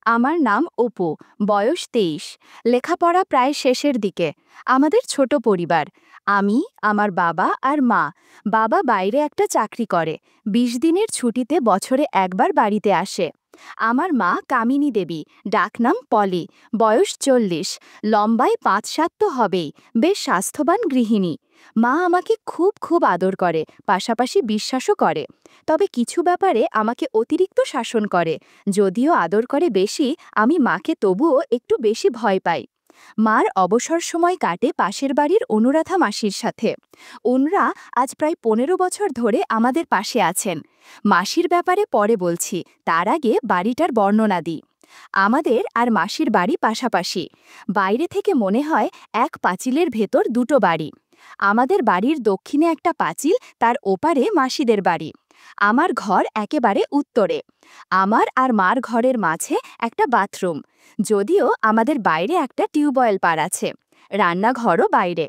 আমার নাম অপু, বয়স ২৩। লেখাপড়া প্রায় শেষের দিকে। আমাদের ছোট পরিবার। আমি, আমার বাবা আর মা। বাবা বাইরে একটা চাকরি করে, ২০ দিনের ছুটিতে বছরে একবার বাড়িতে আসে। আমার মা কামিনী দেবী, ডাকনাম পলি, বয়স ৪০, লম্বায় ৫-৭ তো হবেই, বেশ স্বাস্থ্যবান গৃহিণী। মা আমাকে খুব খুব আদর করে, পাশাপাশি বিশ্বাসও করে। তবে কিছু ব্যাপারে আমাকে অতিরিক্ত শাসন করে। যদিও আদর করে বেশি, আমি মাকে তবুও একটু বেশি ভয় পাই। মার অবসর সময় কাটে পাশের বাড়ির অনুরাধা মাসির সাথে। ওনরা আজ প্রায় ১৫ বছর ধরে আমাদের পাশে আছেন। মাসির ব্যাপারে পরে বলছি, তার আগে বাড়িটার বর্ণনা দিই। আমাদের আর মাসির বাড়ি পাশাপাশি। বাইরে থেকে মনে হয় এক পাঁচিলের ভেতর দুটো বাড়ি। আমাদের বাড়ির দক্ষিণে একটা পাঁচিল, তার ওপারে মাসিদের বাড়ি। আমার ঘর একেবারে উত্তরে। আমার আর মার ঘরের মাঝে একটা বাথরুম। যদিও আমাদের বাইরে একটা টিউবওয়েল পার আছে। রান্নাঘরও বাইরে।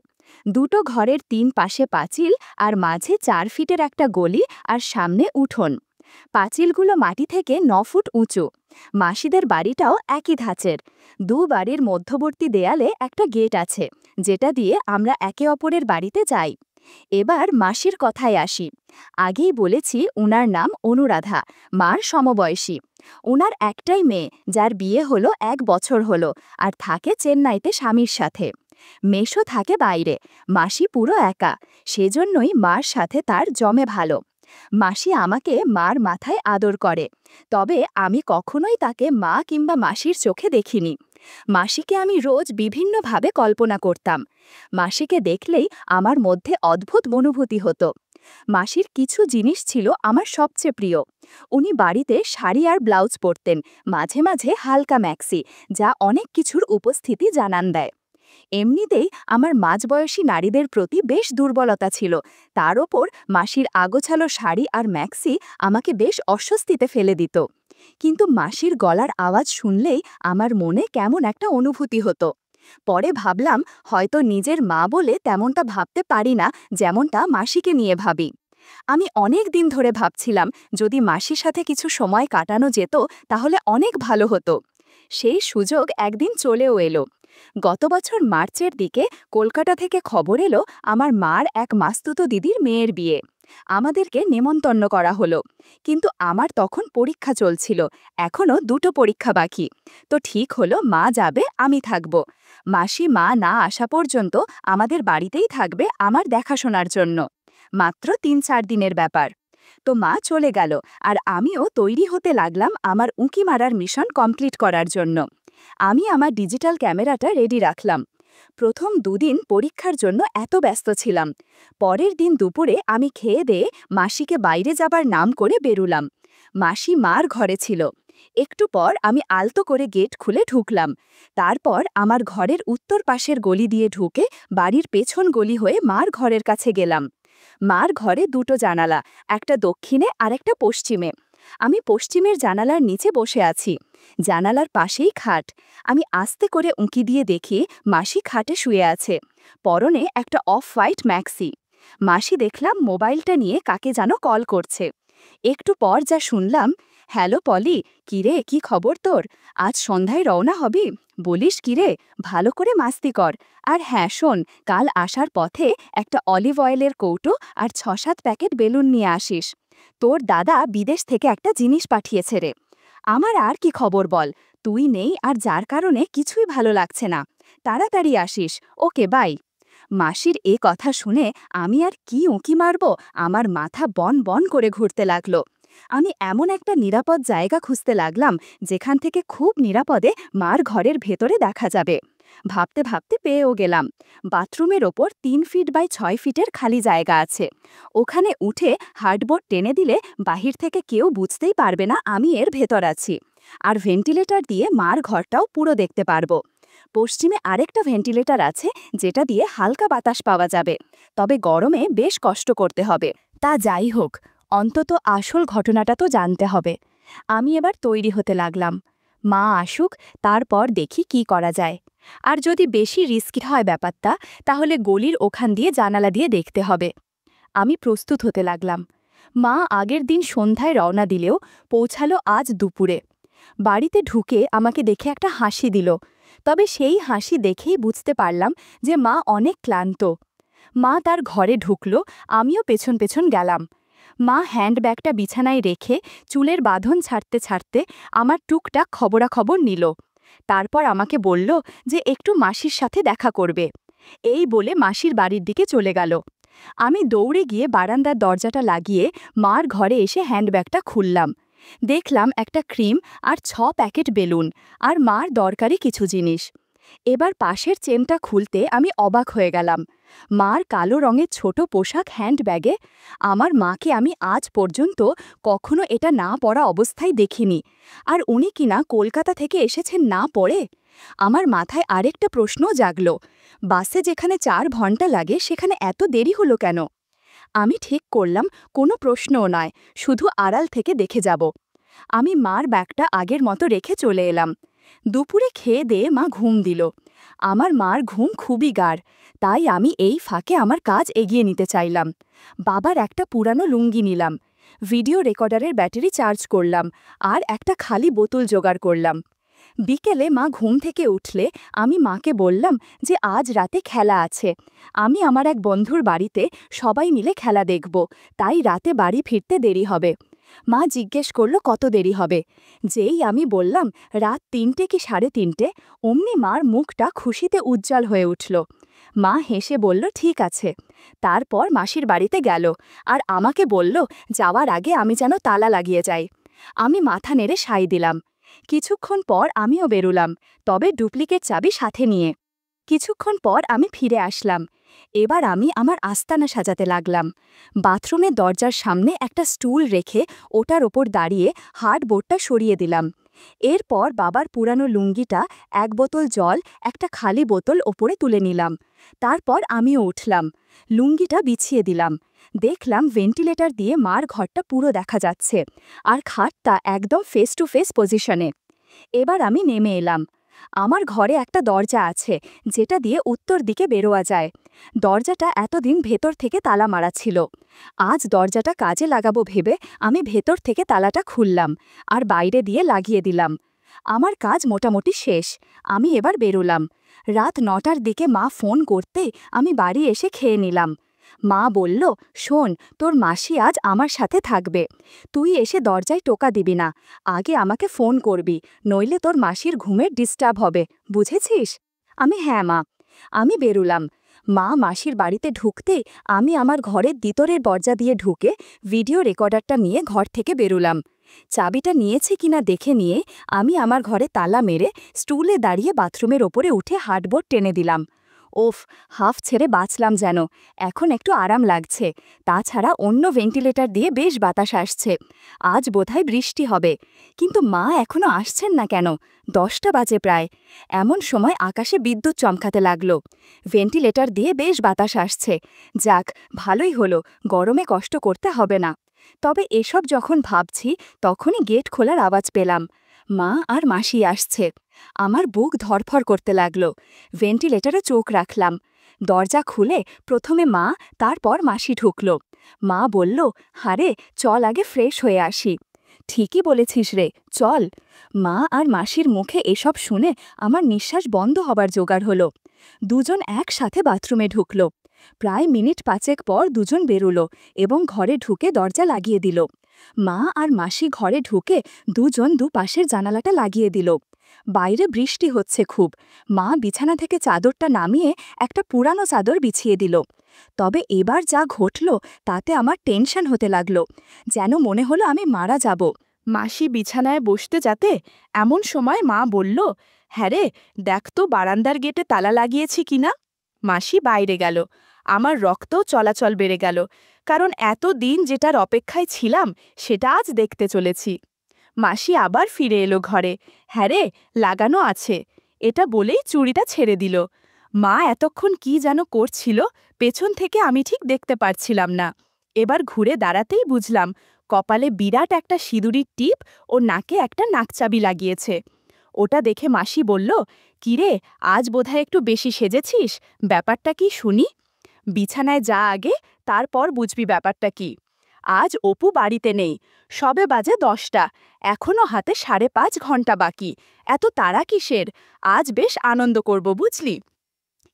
দুটো ঘরের ৩ পাশে পাঁচিল, আর মাঝে ৪ ফিটের একটা গলি, আর সামনে উঠোন। পাঁচিলগুলো মাটি থেকে ৯ ফুট উঁচু। মাসিদের বাড়িটাও একই ধাঁচের। দু বাড়ির মধ্যবর্তী দেয়ালে একটা গেট আছে, যেটা দিয়ে আমরা একে অপরের বাড়িতে যাই। এবার মাসির কথায় আসি। আগেই বলেছি উনার নাম অনুরাধা, মার সমবয়সী। উনার একটাই মেয়ে, যার বিয়ে হলো ১ বছর হলো, আর থাকে চেন্নাইতে স্বামীর সাথে। মেশো থাকে বাইরে। মাসি পুরো একা, সেজন্যই মার সাথে তার জমে ভালো। মাসি আমাকে মার মাথায় আদর করে, তবে আমি কখনোই তাকে মা কিংবা মাসির চোখে দেখিনি। মাসিকে আমি রোজ বিভিন্নভাবে কল্পনা করতাম। মাসিকে দেখলেই আমার মধ্যে অদ্ভুত অনুভূতি হতো। মাসির কিছু জিনিস ছিল আমার সবচেয়ে প্রিয়। উনি বাড়িতে শাড়ি আর ব্লাউজ পরতেন, মাঝে মাঝে হালকা ম্যাক্সি, যা অনেক কিছুর উপস্থিতি জানান দেয়। এমনিতেই আমার মাঝবয়সী নারীদের প্রতি বেশ দুর্বলতা ছিল, তার ওপর মাসির আগোছালো শাড়ি আর ম্যাক্সি আমাকে বেশ অস্বস্তিতে ফেলে দিত। কিন্তু মাসির গলার আওয়াজ শুনলেই আমার মনে কেমন একটা অনুভূতি হতো। পরে ভাবলাম, হয়তো নিজের মা বলে তেমনটা ভাবতে পারি না, যেমনটা মাসিকে নিয়ে ভাবি। আমি অনেক দিন ধরে ভাবছিলাম, যদি মাসির সাথে কিছু সময় কাটানো যেত তাহলে অনেক ভালো হতো। সেই সুযোগ একদিন চলেও এলো। গত বছর মার্চের দিকে কলকাতা থেকে খবর এলো আমার মার এক মাস্তুতো দিদির মেয়ের বিয়ে। আমাদেরকে নেমন্তন্ন করা হলো, কিন্তু আমার তখন পরীক্ষা চলছিল, এখনো দুটো পরীক্ষা বাকি। তো ঠিক হলো মা যাবে, আমি থাকব। মাসি মা না আসা পর্যন্ত আমাদের বাড়িতেই থাকবে আমার দেখাশোনার জন্য। মাত্র ৩-৪ দিনের ব্যাপার। তো মা চলে গেল, আর আমিও তৈরি হতে লাগলাম আমার উঁকি মারার মিশন কমপ্লিট করার জন্য। আমি আমার ডিজিটাল ক্যামেরাটা রেডি রাখলাম। প্রথম ২ দিন পরীক্ষার জন্য এত ব্যস্ত ছিলাম। পরের দিন দুপুরে আমি খেয়ে দিয়ে মাসিকে বাইরে যাবার নাম করে বেরুলাম। মাসি মার ঘরে ছিল। একটু পর আমি আলতো করে গেট খুলে ঢুকলাম। তারপর আমার ঘরের উত্তর পাশের গলি দিয়ে ঢুকে বাড়ির পেছন গলি হয়ে মার ঘরের কাছে গেলাম। মার ঘরে দুটো জানালা, একটা দক্ষিণে আর একটা পশ্চিমে। আমি পশ্চিমের জানালার নিচে বসে আছি। জানালার পাশেই খাট। আমি আস্তে করে উঁকি দিয়ে দেখি মাসি খাটে শুয়ে আছে, পরনে একটা অফ হোয়াইট ম্যাক্সি। মাসি দেখলাম মোবাইলটা নিয়ে কাকে যেন কল করছে। একটু পর যা শুনলাম, হ্যালো পলি, কিরে, কি খবর তোর? আজ সন্ধ্যায় রওনা হবি? বলিস কিরে, ভালো করে মাস্তি কর। আর হ্যাঁ শোন, কাল আসার পথে একটা অলিভ অয়েলের কৌটো আর ৬-৭ প্যাকেট বেলুন নিয়ে আসিস। তোর দাদা বিদেশ থেকে একটা জিনিস পাঠিয়েছে রে। আমার আর কি খবর বল? তুই নেই, আর যার কারণে কিছুই ভালো লাগছে না। তাড়াতাড়ি আসিস। ওকে, বাই। মাসির এ কথা শুনে আমি আর কি উঁকি মারব, আমার মাথা বন বন করে ঘুরতে লাগলো। আমি এমন একটা নিরাপদ জায়গা খুঁজতে লাগলাম, যেখান থেকে খুব নিরাপদে মার ঘরের ভেতরে দেখা যাবে। ভাবতে ভাবতে পেয়েও গেলাম। বাথরুমের ওপর ৩ ফিট বাই ৬ ফিটের খালি জায়গা আছে। ওখানে উঠে হার্ডবোর্ড টেনে দিলে বাহির থেকে কেউ বুঝতেই পারবে না আমি এর ভেতর আছি। আর ভেন্টিলেটর দিয়ে মার ঘরটাও পুরো দেখতে পারবো। পশ্চিমে আরেকটা ভেন্টিলেটর আছে, যেটা দিয়ে হালকা বাতাস পাওয়া যাবে, তবে গরমে বেশ কষ্ট করতে হবে। তা যাই হোক, অন্তত আসল ঘটনাটা তো জানতে হবে। আমি এবার তৈরি হতে লাগলাম। মা আসুক, তারপর দেখি কি করা যায়। আর যদি বেশি রিস্কি হয় ব্যাপারটা, তাহলে গলির ওখান দিয়ে জানালা দিয়ে দেখতে হবে। আমি প্রস্তুত হতে লাগলাম। মা আগের দিন সন্ধ্যায় রওনা দিলেও পৌঁছালো আজ দুপুরে। বাড়িতে ঢুকে আমাকে দেখে একটা হাসি দিল। তবে সেই হাসি দেখেই বুঝতে পারলাম যে মা অনেক ক্লান্ত। মা তার ঘরে ঢুকল, আমিও পেছন পেছন গেলাম। মা হ্যান্ডব্যাগটা বিছানায় রেখে চুলের বাঁধন ছাড়তে ছাড়তে আমার টুকটাক খবরাখবর নিল। তারপর আমাকে বলল যে একটু মাসির সাথে দেখা করবে। এই বলে মাসির বাড়ির দিকে চলে গেল। আমি দৌড়ে গিয়ে বারান্দার দরজাটা লাগিয়ে মার ঘরে এসে হ্যান্ডব্যাগটা খুললাম। দেখলাম একটা ক্রিম আর 6 প্যাকেট বেলুন আর মার দরকারি কিছু জিনিস। এবার পাশের চেনটা খুলতে আমি অবাক হয়ে গেলাম। মার কালো রঙের ছোট পোশাক হ্যান্ডব্যাগে। আমার মাকে আমি আজ পর্যন্ত কখনো এটা না পরা অবস্থায় দেখিনি। আর উনি কিনা কলকাতা থেকে এসেছেন না পরে। আমার মাথায় আরেকটা প্রশ্নও জাগল, বাসে যেখানে 4 ঘন্টা লাগে সেখানে এত দেরি হলো কেন? আমি ঠিক করলাম কোনো প্রশ্নও নয়, শুধু আড়াল থেকে দেখে যাব। আমি মার ব্যাগটা আগের মতো রেখে চলে এলাম। দুপুরে খেয়ে দিয়ে মা ঘুম দিল। আমার মার ঘুম খুবই গাঢ়, তাই আমি এই ফাঁকে আমার কাজ এগিয়ে নিতে চাইলাম। বাবার একটা পুরানো লুঙ্গি নিলাম, ভিডিও রেকর্ডারের ব্যাটারি চার্জ করলাম আর একটা খালি বোতল জোগাড় করলাম। বিকেলে মা ঘুম থেকে উঠলে আমি মাকে বললাম যে আজ রাতে খেলা আছে। আমি আমার এক বন্ধুর বাড়িতে সবাই মিলে খেলা দেখব, তাই রাতে বাড়ি ফিরতে দেরি হবে। মা জিজ্ঞেস করল কত দেরি হবে। যেই আমি বললাম রাত 3টে কি 3:30, অমনি মার মুখটা খুশিতে উজ্জ্বল হয়ে উঠল। মা হেসে বলল ঠিক আছে। তারপর মাসির বাড়িতে গেল আর আমাকে বলল যাওয়ার আগে আমি যেন তালা লাগিয়ে যাই। আমি মাথা নেড়ে সাই দিলাম। কিছুক্ষণ পর আমিও বেরুলাম, তবে ডুপ্লিকেট চাবি সাথে নিয়ে। কিছুক্ষণ পর আমি ফিরে আসলাম। এবার আমি আমার আস্তানা সাজাতে লাগলাম। বাথরুমের দরজার সামনে একটা স্টুল রেখে ওটার ওপর দাঁড়িয়ে হার্ডবোর্ডটা সরিয়ে দিলাম। এরপর বাবার পুরানো লুঙ্গিটা, 1 বোতল জল, একটা খালি বোতল ওপরে তুলে নিলাম। তারপর আমিও উঠলাম, লুঙ্গিটা বিছিয়ে দিলাম। দেখলাম ভেন্টিলেটর দিয়ে মার ঘরটা পুরো দেখা যাচ্ছে আর খাটটা একদম ফেস টু ফেস পজিশনে। এবার আমি নেমে এলাম। আমার ঘরে একটা দরজা আছে যেটা দিয়ে উত্তর দিকে বেরোয়া যায়। দরজাটা এতদিন ভেতর থেকে তালা মারা ছিল। আজ দরজাটা কাজে লাগাবো ভেবে আমি ভেতর থেকে তালাটা খুললাম আর বাইরে দিয়ে লাগিয়ে দিলাম। আমার কাজ মোটামুটি শেষ। আমি এবার বেরোলাম। রাত 9টার দিকে মা ফোন করতে আমি বাড়ি এসে খেয়ে নিলাম। মা বলল, শোন, তোর মাসি আজ আমার সাথে থাকবে। তুই এসে দরজায় টোকা দিবি না, আগে আমাকে ফোন করবি, নইলে তোর মাসির ঘুমের ডিস্টার্ব হবে, বুঝেছিস? আমি হ্যাঁ মা। আমি বেরুলাম। মা মাসির বাড়িতে ঢুকতে আমি আমার ঘরের ভিতরের দরজা দিয়ে ঢুকে ভিডিও রেকর্ডারটা নিয়ে ঘর থেকে বেরুলাম। চাবিটা নিয়েছে কিনা দেখে নিয়ে আমি আমার ঘরে তালা মেরে স্টুলে দাঁড়িয়ে বাথরুমের ওপরে উঠে হার্ডবোর্ড টেনে দিলাম। ওফ, হাফ ছেড়ে বাঁচলাম যেন। এখন একটু আরাম লাগছে। তাছাড়া অন্য ভেন্টিলেটর দিয়ে বেশ বাতাস আসছে। আজ বোধহয় বৃষ্টি হবে। কিন্তু মা এখনো আসছেন না কেন? 10টা বাজে প্রায়। এমন সময় আকাশে বিদ্যুৎ চমকাতে লাগলো। ভেন্টিলেটর দিয়ে বেশ বাতাস আসছে। যাক, ভালোই হলো, গরমে কষ্ট করতে হবে না। তবে এসব যখন ভাবছি তখনই গেট খোলার আওয়াজ পেলাম। মা আর মাসি আসছে। আমার বুক ধরফর করতে লাগলো। ভেন্টিলেটরে চোখ রাখলাম। দরজা খুলে প্রথমে মা, তারপর মাসি ঢুকল। মা বলল, হারে চল আগে ফ্রেশ হয়ে আসি। ঠিকই বলেছিস রে, চল। মা আর মাসির মুখে এসব শুনে আমার নিঃশ্বাস বন্ধ হবার জোগাড় হলো। দুজন একসাথে বাথরুমে ঢুকল। প্রায় মিনিট 5 পর দুজন বেরুলো এবং ঘরে ঢুকে দরজা লাগিয়ে দিল। মা আর মাসি ঘরে ঢুকে দুজন দুপাশের জানালাটা লাগিয়ে দিল। বাইরে বৃষ্টি হচ্ছে খুব। মা বিছানা থেকে চাদরটা নামিয়ে একটা পুরানো চাদর বিছিয়ে দিল। তবে এবার যা ঘটল তাতে আমার টেনশন হতে লাগলো, যেন মনে হলো আমি মারা যাব। মাসি বিছানায় বসতে যাতে এমন সময় মা বলল, হ্যাঁ রে, দেখ তো বারান্দার গেটে তালা লাগিয়েছি কিনা। মাসি বাইরে গেল। আমার রক্তও চলাচল বেড়ে গেল, কারণ এত দিন যেটার অপেক্ষায় ছিলাম সেটা আজ দেখতে চলেছি। মাসি আবার ফিরে এলো ঘরে। হ্যাঁ রে, লাগানো আছে। এটা বলেই চুড়িটা ছেড়ে দিল। মা এতক্ষণ কি যেন করছিল, পেছন থেকে আমি ঠিক দেখতে পারছিলাম না। এবার ঘুরে দাঁড়াতেই বুঝলাম কপালে বিরাট একটা সিঁদুরির টিপ ও নাকে একটা নাকচাবি লাগিয়েছে। ওটা দেখে মাসি বলল, কিরে, আজ বোধহয় একটু বেশি সেজেছিস, ব্যাপারটা কি শুনি। বিছানায় যা আগে, তারপর বুঝবি ব্যাপারটা কি। আজ অপু বাড়িতে নেই। সবে বাজে 10টা, এখনো হাতে 5.5 ঘন্টা বাকি। এত তাড়া কিসের? আজ বেশ আনন্দ করব, বুঝলি?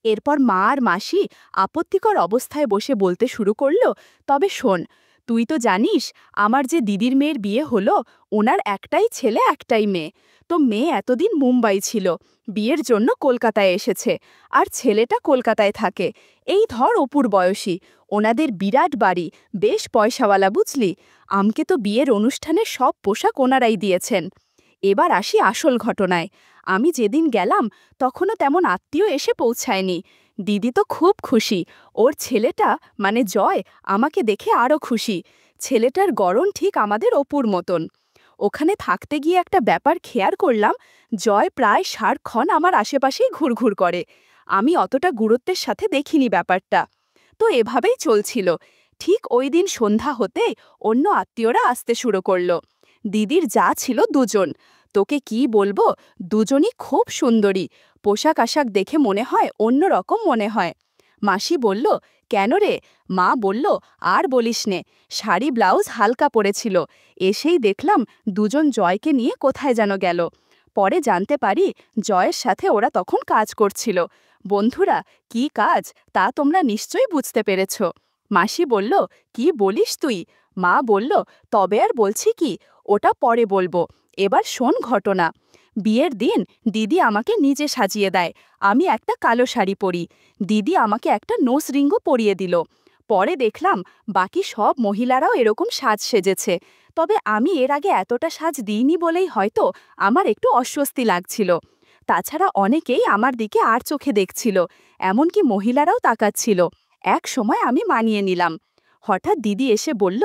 এরপর মা আর মাসি আপত্তিকর অবস্থায় বসে বলতে শুরু করলো, তবে শোন, তুই তো জানিস আমার যে দিদির মেয়ের বিয়ে হলো, ওনার একটাই ছেলে একটাই মেয়ে। তো মেয়ে এতদিন মুম্বাই ছিল, বিয়ের জন্য কলকাতায় এসেছে, আর ছেলেটা কলকাতায় থাকে। এই ধর অপুর বয়সী, ওনাদের বিরাট বাড়ি, বেশ পয়সাওয়ালা, বুঝলি? আমকে তো বিয়ের অনুষ্ঠানে সব পোশাক ওনারাই দিয়েছেন। এবার আসি আসল ঘটনায়। আমি যেদিন গেলাম তখনও তেমন আত্মীয় এসে পৌঁছায়নি। দিদি তো খুব খুশি, ওর ছেলেটা মানে জয় আমাকে দেখে আরও খুশি। ছেলেটার গড়ন ঠিক আমাদের অপুর মতন। ওখানে থাকতে গিয়ে একটা ব্যাপার খেয়াল করলাম, জয় প্রায় সারাক্ষণ আমার আশেপাশেই ঘুরঘুর করে। আমি অতটা গুরুত্বের সাথে দেখিনি ব্যাপারটা। তো এভাবেই চলছিল। ঠিক ওই দিন সন্ধ্যা হতে অন্য আত্মীয়রা আসতে শুরু করলো। দিদির যা ছিল দুজন, তোকে কি বলবো, দুজনই খুব সুন্দরী। পোশাক আশাক দেখে মনে হয় অন্যরকম মনে হয়। মাসি বলল, কেন রে? মা বলল, আর বলিস নে, শাড়ি ব্লাউজ হালকা পরেছিল। এসেই দেখলাম দুজন জয়কে নিয়ে কোথায় যেন গেল। পরে জানতে পারি জয়ের সাথে ওরা তখন কাজ করছিল। বন্ধুরা, কি কাজ তা তোমরা নিশ্চয়ই বুঝতে পেরেছ। মাসি বলল, কি বলিস তুই? মা বলল, তবে আর বলছি কি, ওটা পরে বলবো। এবার শোন ঘটনা। বিয়ের দিন দিদি আমাকে নিজে সাজিয়ে দেয়। আমি একটা কালো শাড়ি পরি। দিদি আমাকে একটা নোজ রিংও পরিয়ে দিল। পরে দেখলাম বাকি সব মহিলারাও এরকম সাজ সেজেছে। তবে আমি এর আগে এতটা সাজ দিইনি বলেই হয়তো আমার একটু অস্বস্তি লাগছিল। তাছাড়া অনেকেই আমার দিকে আর চোখে দেখছিল, এমনকি মহিলারাও তাকাচ্ছিল। এক সময় আমি মানিয়ে নিলাম। হঠাৎ দিদি এসে বলল,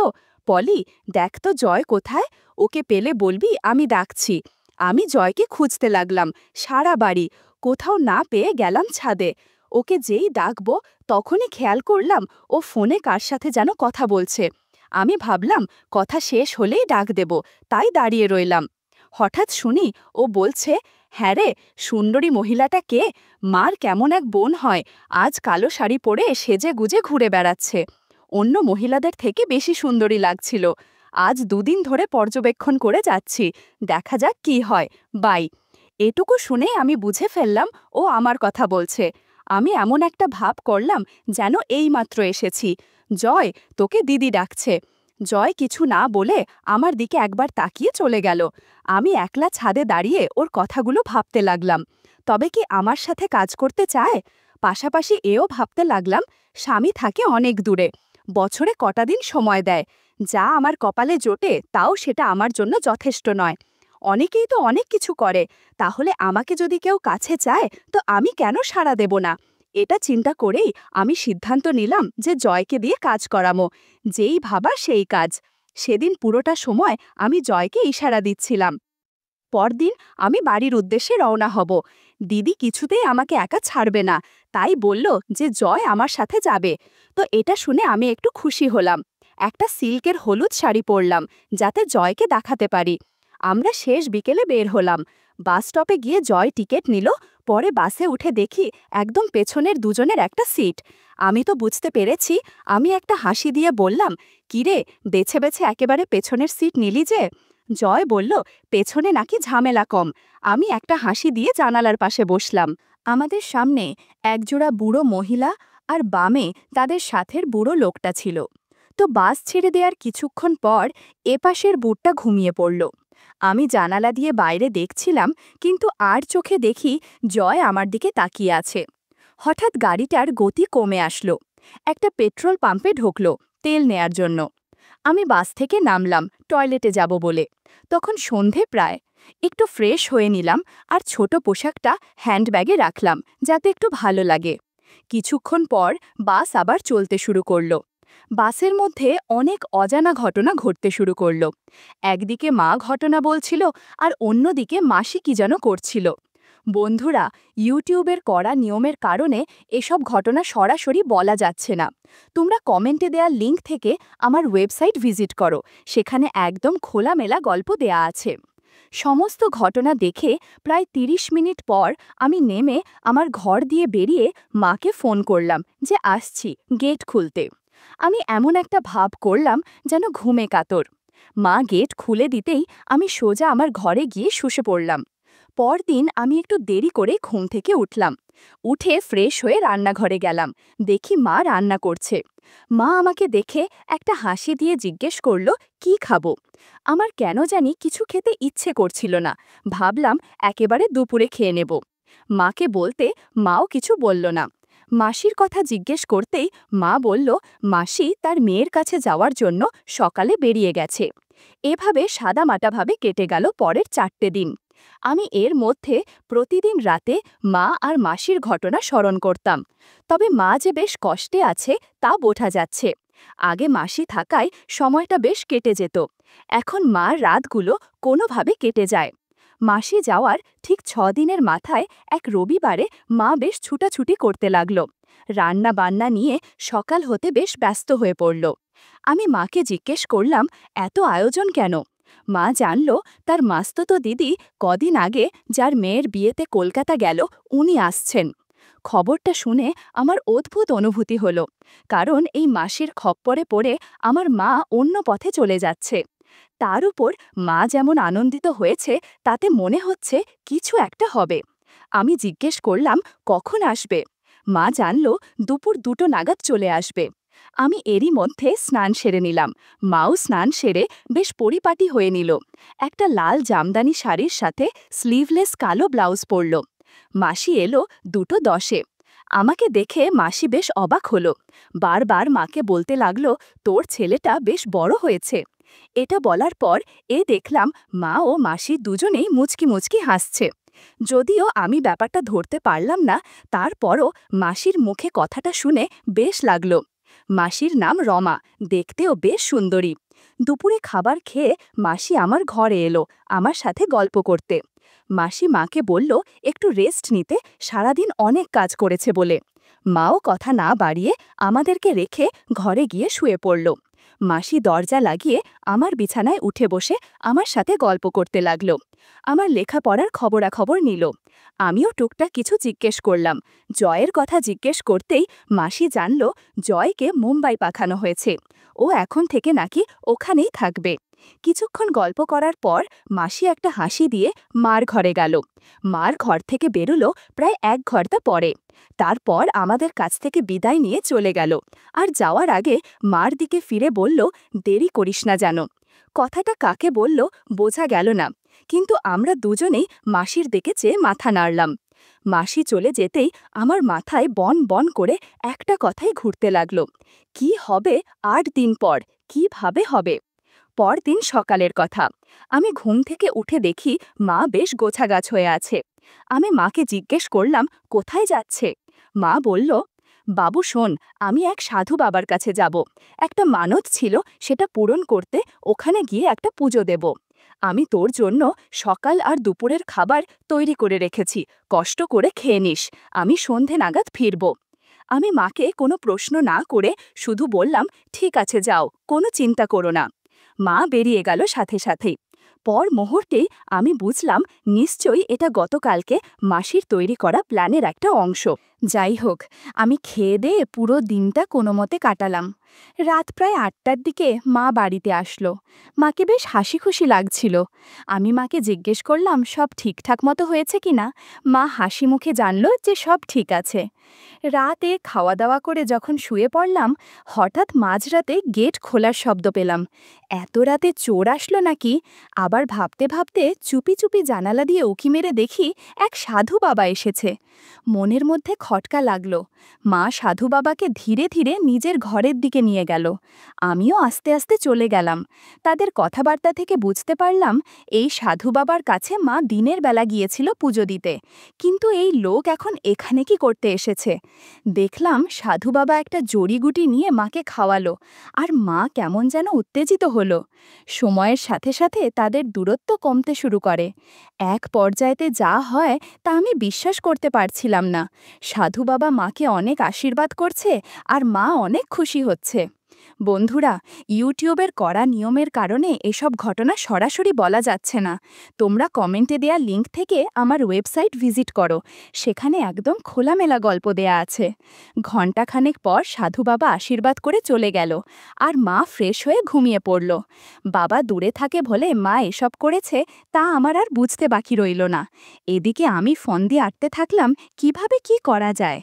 পলি, দেখ তো জয় কোথায়? ওকে পেলে বলবি আমি ডাকছি। আমি জয়কে খুঁজতে লাগলাম সারা বাড়ি, কোথাও না পেয়ে গেলাম ছাদে। ওকে যেই ডাকবো তখনই খেয়াল করলাম ও ফোনে কার সাথে যেন কথা বলছে। আমি ভাবলাম কথা শেষ হলেই ডাক দেব, তাই দাঁড়িয়ে রইলাম। হঠাৎ শুনি ও বলছে, হ্যাঁ রে, সুন্দরী মহিলাটা কে? মার কেমন এক বোন হয়, আজ কালো শাড়ি পরে সেজে গুজে ঘুরে বেড়াচ্ছে। অন্য মহিলাদের থেকে বেশি সুন্দরী লাগছিল। আজ দুদিন ধরে পর্যবেক্ষণ করে যাচ্ছি, দেখা যাক কি হয়। বাই। এটুকু শুনে আমি বুঝে ফেললাম ও আমার কথা বলছে। আমি এমন একটা ভাব করলাম যেন এইমাত্র এসেছি। জয়, তোকে দিদি ডাকছে। জয় কিছু না বলে আমার দিকে একবার তাকিয়ে চলে গেল। আমি একলা ছাদে দাঁড়িয়ে ওর কথাগুলো ভাবতে লাগলাম। তবে কি আমার সাথে কাজ করতে চায়? পাশাপাশি এও ভাবতে লাগলাম, স্বামী থাকে অনেক দূরে, বছরে কটা দিন সময় দেয়। যা আমার কপালে জোটে তাও সেটা আমার জন্য যথেষ্ট নয়। অনেকেই তো অনেক কিছু করে, তাহলে আমাকে যদি কেউ কাছে চায় তো আমি কেন সাড়া দেব না? এটা চিন্তা করেই আমি সিদ্ধান্ত নিলাম যে জয়কে দিয়ে কাজ করামো। যেই ভাবা সেই কাজ। সেদিন পুরোটা সময় আমি জয়কে ইশারা দিচ্ছিলাম। পরদিন আমি বাড়ির উদ্দেশ্যে রওনা হব। দিদি কিছুতেই আমাকে একা ছাড়বে না, তাই বলল যে জয় আমার সাথে যাবে। তো এটা শুনে আমি একটু খুশি হলাম। একটা সিল্কের হলুদ শাড়ি পরলাম, যাতে জয়কে দেখাতে পারি। আমরা শেষ বিকেলে বের হলাম। বাস স্টপে গিয়ে জয় টিকিট নিল। পরে বাসে উঠে দেখি একদম পেছনের দুজনের একটা সিট। আমি তো বুঝতে পেরেছি। আমি একটা হাসি দিয়ে বললাম, কিরে, বেছে বেছে একেবারে পেছনের সিট নিলি যে? জয় বলল, পেছনে নাকি ঝামেলা কম। আমি একটা হাসি দিয়ে জানালার পাশে বসলাম। আমাদের সামনে একজোড়া বুড়ো মহিলা আর বামে তাদের সাথের বুড়ো লোকটা ছিল। তো বাস ছেড়ে দেওয়ার কিছুক্ষণ পর এপাশের বুটটা ঘুমিয়ে পড়ল। আমি জানালা দিয়ে বাইরে দেখছিলাম, কিন্তু আর চোখে দেখি জয় আমার দিকে তাকিয়ে আছে। হঠাৎ গাড়িটার গতি কমে আসলো। একটা পেট্রোল পাম্পে ঢুকলো তেল নেয়ার জন্য। আমি বাস থেকে নামলাম টয়লেটে যাব বলে। তখন সন্ধে প্রায়। একটু ফ্রেশ হয়ে নিলাম আর ছোট পোশাকটা হ্যান্ডব্যাগে রাখলাম, যাতে একটু ভালো লাগে। কিছুক্ষণ পর বাস আবার চলতে শুরু করলো। বাসের মধ্যে অনেক অজানা ঘটনা ঘটতে শুরু করলো। একদিকে মা ঘটনা বলছিল, আর অন্যদিকে মাসি কি যেন করছিল। বন্ধুরা, ইউটিউবের কড়া নিয়মের কারণে এসব ঘটনা সরাসরি বলা যাচ্ছে না। তোমরা কমেন্টে দেওয়া লিঙ্ক থেকে আমার ওয়েবসাইট ভিজিট করো, সেখানে একদম খোলামেলা গল্প দেয়া আছে। সমস্ত ঘটনা দেখে প্রায় ৩০ মিনিট পর আমি নেমে আমার ঘর দিয়ে বেরিয়ে মাকে ফোন করলাম যে আসছি গেট খুলতে। আমি এমন একটা ভাব করলাম যেন ঘুমে কাতর। মা গেট খুলে দিতেই আমি সোজা আমার ঘরে গিয়ে শুষে পড়লাম। পরদিন আমি একটু দেরি করে ঘুম থেকে উঠলাম। উঠে ফ্রেশ হয়ে রান্নাঘরে গেলাম। দেখি মা রান্না করছে। মা আমাকে দেখে একটা হাসি দিয়ে জিজ্ঞেস করল, কি খাবো? আমার কেন জানি কিছু খেতে ইচ্ছে করছিল না। ভাবলাম একেবারে দুপুরে খেয়ে নেব। মাকে বলতে মাও কিছু বলল না। মাসির কথা জিজ্ঞেস করতেই মা বলল, মাসি তার মেয়ের কাছে যাওয়ার জন্য সকালে বেরিয়ে গেছে। এভাবে সাদামাটাভাবে কেটে গেল পরের 4টে দিন। আমি এর মধ্যে প্রতিদিন রাতে মা আর মাসির ঘটনা স্মরণ করতাম। তবে মা যে বেশ কষ্টে আছে তা বোঝা যাচ্ছে। আগে মাসি থাকায় সময়টা বেশ কেটে যেত। এখন মার রাতগুলো কোনোভাবে কেটে যায়। মাসি যাওয়ার ঠিক 6 দিনের মাথায় এক রবিবারে মা বেশ ছুটাছুটি করতে লাগল। রান্না বান্না নিয়ে সকাল হতে বেশ ব্যস্ত হয়ে পড়ল। আমি মাকে জিজ্ঞেস করলাম, এত আয়োজন কেন? মা জানল তার মাস্তুতো দিদি কদিন আগে যার মেয়ের বিয়েতে কলকাতা গেল উনি আসছেন। খবরটা শুনে আমার অদ্ভুত অনুভূতি হলো, কারণ এই মাসির খপ্পরে পড়ে আমার মা অন্য পথে চলে যাচ্ছে। তার উপর মা যেমন আনন্দিত হয়েছে তাতে মনে হচ্ছে কিছু একটা হবে। আমি জিজ্ঞেস করলাম, কখন আসবে? মা জানল দুপুর 2টো নাগাদ চলে আসবে। আমি এরই মধ্যে স্নান সেরে নিলাম। মাও স্নান সেরে বেশ পরিপাটি হয়ে নিল। একটা লাল জামদানি শাড়ির সাথে স্লিভলেস কালো ব্লাউজ পরল। মাসি এলো 2টো 10-এ। আমাকে দেখে মাসি বেশ অবাক হলো। বারবার মাকে বলতে লাগলো, তোর ছেলেটা বেশ বড় হয়েছে। এটা বলার পর দেখলাম মা ও মাসি দুজনেই মুচকি মুচকি হাসছে। যদিও আমি ব্যাপারটা ধরতে পারলাম না, তারপরও মাসির মুখে কথাটা শুনে বেশ লাগলো। মাসির নাম রমা, দেখতেও বেশ সুন্দরী। দুপুরে খাবার খেয়ে মাসি আমার ঘরে এলো আমার সাথে গল্প করতে। মাসি মাকে বলল একটু রেস্ট নিতে, সারাদিন অনেক কাজ করেছে বলে। মাও কথা না বাড়িয়ে আমাদেরকে রেখে ঘরে গিয়ে শুয়ে পড়ল। মাসি দরজা লাগিয়ে আমার বিছানায় উঠে বসে আমার সাথে গল্প করতে লাগল। আমার লেখাপড়ার খবরাখবর নিল। আমিও টুকটাক কিছু জিজ্ঞেস করলাম। জয়ের কথা জিজ্ঞেস করতেই মাসি জানল জয়কে মুম্বাই পাঠানো হয়েছে। ও এখন থেকে নাকি ওখানেই থাকবে। কিছুক্ষণ গল্প করার পর মাসি একটা হাসি দিয়ে মার ঘরে গেল। মার ঘর থেকে বেরোলো প্রায় 1 ঘন্টা পরে। তারপর আমাদের কাছ থেকে বিদায় নিয়ে চলে গেল। আর যাওয়ার আগে মার দিকে ফিরে বলল, দেরি করিস না যেন। কথাটা কাকে বলল বোঝা গেল না, কিন্তু আমরা দুজনেই মাসির দিকে চেয়ে মাথা নাড়লাম। মাসি চলে যেতেই আমার মাথায় বন বন করে একটা কথাই ঘুরতে লাগলো, কি হবে 8 দিন পর, কিভাবে হবে? পরদিন সকালের কথা। আমি ঘুম থেকে উঠে দেখি মা বেশ গোছাগাছ হয়ে আছে। আমি মাকে জিজ্ঞেস করলাম, কোথায় যাচ্ছে? মা বলল, বাবু শোন, আমি এক সাধু বাবার কাছে যাব। একটা মানত ছিল, সেটা পূরণ করতে ওখানে গিয়ে একটা পুজো দেব। আমি তোর জন্য সকাল আর দুপুরের খাবার তৈরি করে রেখেছি, কষ্ট করে খেয়ে নিস। আমি সন্ধে নাগাদ ফিরব। আমি মাকে কোনো প্রশ্ন না করে শুধু বললাম, ঠিক আছে যাও, কোনো চিন্তা করো না। মা বেরিয়ে গেল সাথে সাথেই। পর মুহূর্তেই আমি বুঝলাম নিশ্চয়ই এটা গতকালকে মাসির তৈরি করা প্ল্যানের একটা অংশ। যাই হোক, আমি খেয়ে দিয়ে পুরো দিনটা কোনোমতে কাটালাম। রাত প্রায় 8টার দিকে মা বাড়িতে আসলো। মাকে বেশ হাসি খুশি লাগছিল। আমি মাকে জিজ্ঞেস করলাম সব ঠিকঠাক মতো হয়েছে কিনা। মা হাসি মুখে জানল যে সব ঠিক আছে। রাতে খাওয়া দাওয়া করে যখন শুয়ে পড়লাম, হঠাৎ মাঝরাতে গেট খোলার শব্দ পেলাম। এত রাতে চোর আসলো নাকি? আবার ভাবতে ভাবতে চুপি চুপি জানালা দিয়ে উঁকি মেরে দেখি এক সাধু বাবা এসেছে। মনের মধ্যে খটকা লাগলো। মা সাধু বাবাকে ধীরে ধীরে নিজের ঘরের দিকে নিয়ে গেল। আমিও আস্তে আস্তে চলে গেলাম। তাদের কথাবার্তা থেকে বুঝতে পারলাম এই সাধু বাবার কাছে মা দিনের বেলা গিয়েছিল পুজো দিতে, কিন্তু এই লোক এখন এখানে কি করতে এসেছে? দেখলাম সাধু বাবা একটা জড়িগুটি নিয়ে মাকে খাওয়ালো, আর মা কেমন যেন উত্তেজিত হলো। সময়ের সাথে সাথে তাদের দূরত্ব কমতে শুরু করে। এক পর্যায়েতে যা হয় তা আমি বিশ্বাস করতে পারছিলাম না। সাধু বাবা মাকে অনেক আশীর্বাদ করছে আর মা অনেক খুশি হচ্ছে। বন্ধুরা, ইউটিউবের কড়া নিয়মের কারণে এসব ঘটনা সরাসরি বলা যাচ্ছে না। তোমরা কমেন্টে দেয়া লিঙ্ক থেকে আমার ওয়েবসাইট ভিজিট করো, সেখানে একদম খোলামেলা গল্প দেয়া আছে। ঘণ্টাখানেক পর সাধু বাবা আশীর্বাদ করে চলে গেল, আর মা ফ্রেশ হয়ে ঘুমিয়ে পড়ল। বাবা দূরে থাকে বলে মা এসব করেছে তা আমার আর বুঝতে বাকি রইল না। এদিকে আমি ফোন দিয়ে আটতে থাকলাম কিভাবে কি করা যায়।